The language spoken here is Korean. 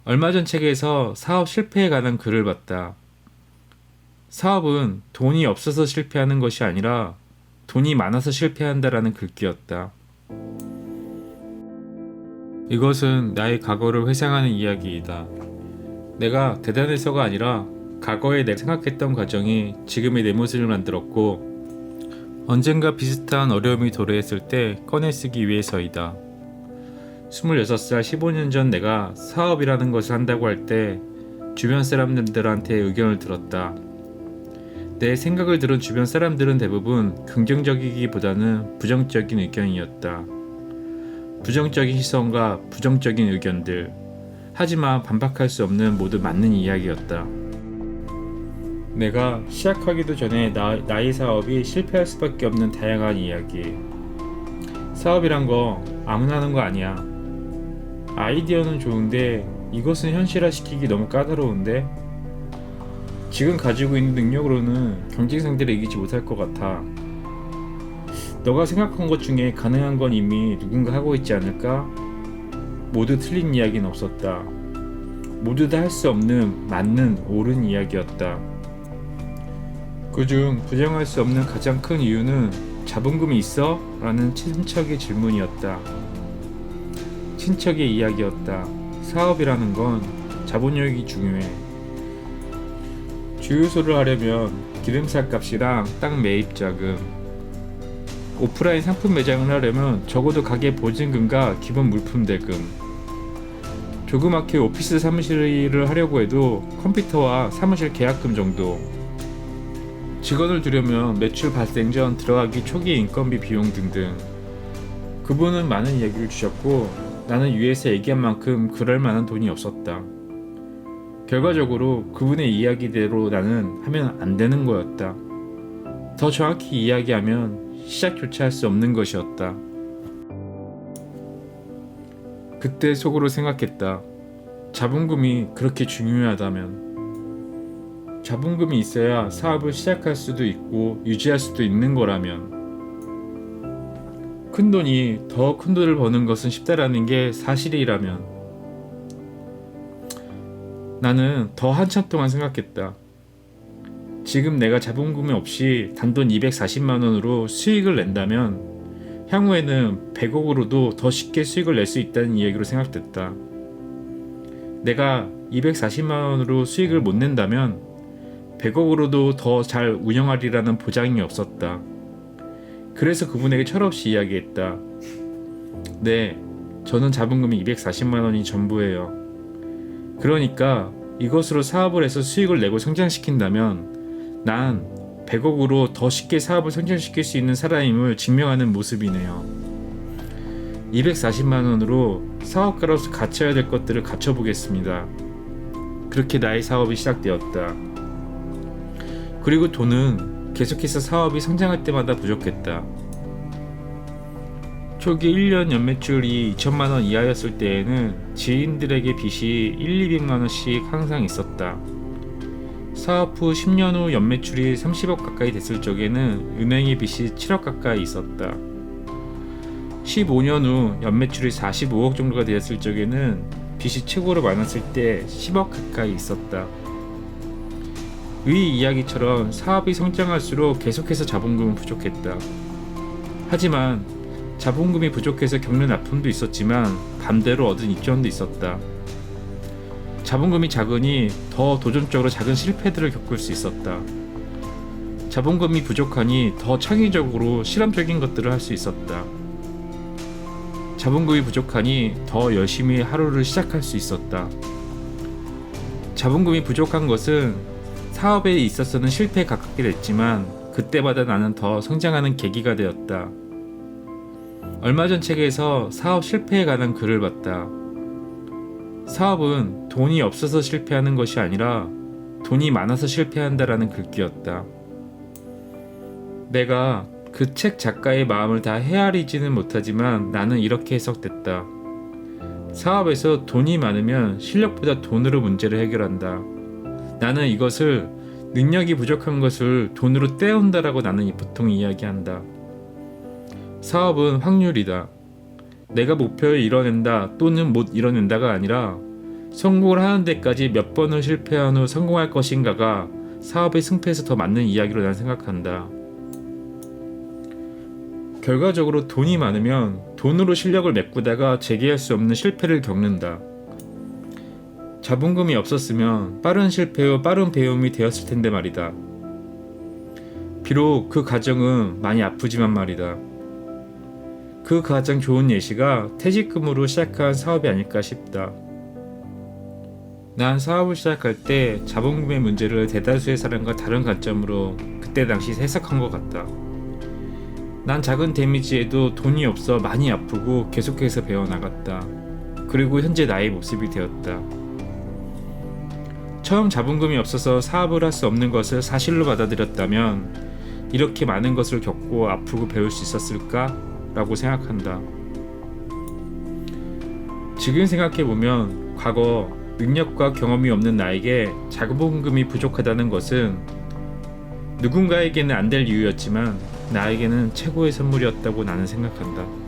얼마 전 책에서 사업 실패에 관한 글을 봤다. 사업은 돈이 없어서 실패하는 것이 아니라 돈이 많아서 실패한다라는 글귀였다. 이것은 나의 과거를 회상하는 이야기이다. 내가 대단해서가 아니라 과거에 내가 생각했던 과정이 지금의 내 모습을 만들었고 언젠가 비슷한 어려움이 도래했을 때 꺼내 쓰기 위해서이다. 26살 15년 전 내가 사업이라는 것을 한다고 할 때 주변 사람들한테 의견을 들었다. 내 생각을 들은 주변 사람들은 대부분 긍정적이기보다는 부정적인 의견이었다. 부정적인 시선과 부정적인 의견들. 하지만 반박할 수 없는 모두 맞는 이야기였다. 내가 시작하기도 전에 나의 사업이 실패할 수밖에 없는 다양한 이야기. 사업이란 거 아무나 하는 거 아니야. 아이디어는 좋은데 이것은 현실화시키기 너무 까다로운데? 지금 가지고 있는 능력으로는 경쟁 상대를 이기지 못할 것 같아. 너가 생각한 것 중에 가능한 건 이미 누군가 하고 있지 않을까? 모두 틀린 이야기는 없었다. 모두 다 할 수 없는 맞는 옳은 이야기였다. 그중 부정할 수 없는 가장 큰 이유는 자본금이 있어? 라는 친척의 질문이었다. 친척의 이야기였다. 사업이라는 건 자본력이 중요해. 주유소를 하려면 기름살 값이랑 땅 매입 자금, 오프라인 상품 매장을 하려면 적어도 가게 보증금과 기본 물품 대금, 조그맣게 오피스 사무실을 하려고 해도 컴퓨터와 사무실 계약금 정도, 직원을 두려면 매출 발생 전 들어가기 초기 인건비 비용 등등. 그분은 많은 이야기를 주셨고 나는 위에서 얘기한 만큼 그럴 만한 돈이 없었다. 결과적으로 그분의 이야기대로 나는 하면 안 되는 거였다. 더 정확히 이야기하면 시작조차 할 수 없는 것이었다. 그때 속으로 생각했다. 자본금이 그렇게 중요하다면, 자본금이 있어야 사업을 시작할 수도 있고 유지할 수도 있는 거라면, 큰 돈이 더 큰 돈을 버는 것은 쉽다라는 게 사실이라면, 나는 더 한참 동안 생각했다. 지금 내가 자본금이 없이 단돈 240만 원으로 수익을 낸다면 향후에는 100억으로도 더 쉽게 수익을 낼 수 있다는 이야기로 생각됐다. 내가 240만 원으로 수익을 못 낸다면 100억으로도 더 잘 운영하리라는 보장이 없었다. 그래서 그분에게 철없이 이야기했다. 네, 저는 자본금이 240만 원이 전부예요. 그러니까 이것으로 사업을 해서 수익을 내고 성장시킨다면 난 100억으로 더 쉽게 사업을 성장시킬 수 있는 사람임을 증명하는 모습이네요. 240만 원으로 사업가로서 갖춰야 될 것들을 갖춰보겠습니다. 그렇게 나의 사업이 시작되었다. 그리고 돈은 계속해서 사업이 성장할 때마다 부족했다. 초기 1년 연매출이 2천만 원 이하였을 때에는 지인들에게 빚이 200만 원씩 항상 있었다. 사업 후 10년 후 연매출이 30억 가까이 됐을 적에는 은행의 빚이 7억 가까이 있었다. 15년 후 연매출이 45억 정도가 되었을 적에는 빚이 최고로 많았을 때 10억 가까이 있었다. 위 이야기처럼 사업이 성장할수록 계속해서 자본금은 부족했다. 하지만 자본금이 부족해서 겪는 아픔도 있었지만 반대로 얻은 이점도 있었다. 자본금이 작으니 더 도전적으로 작은 실패들을 겪을 수 있었다. 자본금이 부족하니 더 창의적으로 실험적인 것들을 할 수 있었다. 자본금이 부족하니 더 열심히 하루를 시작할 수 있었다. 자본금이 부족한 것은 사업에 있어서는 실패에 가깝게 됐지만 그때마다 나는 더 성장하는 계기가 되었다. 얼마 전 책에서 사업 실패에 관한 글을 봤다. 사업은 돈이 없어서 실패하는 것이 아니라 돈이 많아서 실패한다라는 글귀였다. 내가 그 책 작가의 마음을 다 헤아리지는 못하지만 나는 이렇게 해석됐다. 사업에서 돈이 많으면 실력보다 돈으로 문제를 해결한다. 나는 이것을 능력이 부족한 것을 돈으로 때운다라고 나는 보통 이야기한다. 사업은 확률이다. 내가 목표를 이뤄낸다 또는 못 이뤄낸다가 아니라 성공을 하는 데까지 몇 번을 실패한 후 성공할 것인가가 사업의 승패에서 더 맞는 이야기로 난 생각한다. 결과적으로 돈이 많으면 돈으로 실력을 메꾸다가 재기할 수 없는 실패를 겪는다. 자본금이 없었으면 빠른 실패 후 빠른 배움이 되었을 텐데 말이다. 비록 그 과정은 많이 아프지만 말이다. 그 가장 좋은 예시가 퇴직금으로 시작한 사업이 아닐까 싶다. 난 사업을 시작할 때 자본금의 문제를 대다수의 사람과 다른 관점으로 그때 당시 해석한 것 같다. 난 작은 데미지에도 돈이 없어 많이 아프고 계속해서 배워나갔다. 그리고 현재 나의 모습이 되었다. 처음 자본금이 없어서 사업을 할 수 없는 것을 사실로 받아들였다면 이렇게 많은 것을 겪고 아프고 배울 수 있었을까? 라고 생각한다. 지금 생각해보면 과거 능력과 경험이 없는 나에게 자본금이 부족하다는 것은 누군가에게는 안 될 이유였지만 나에게는 최고의 선물이었다고 나는 생각한다.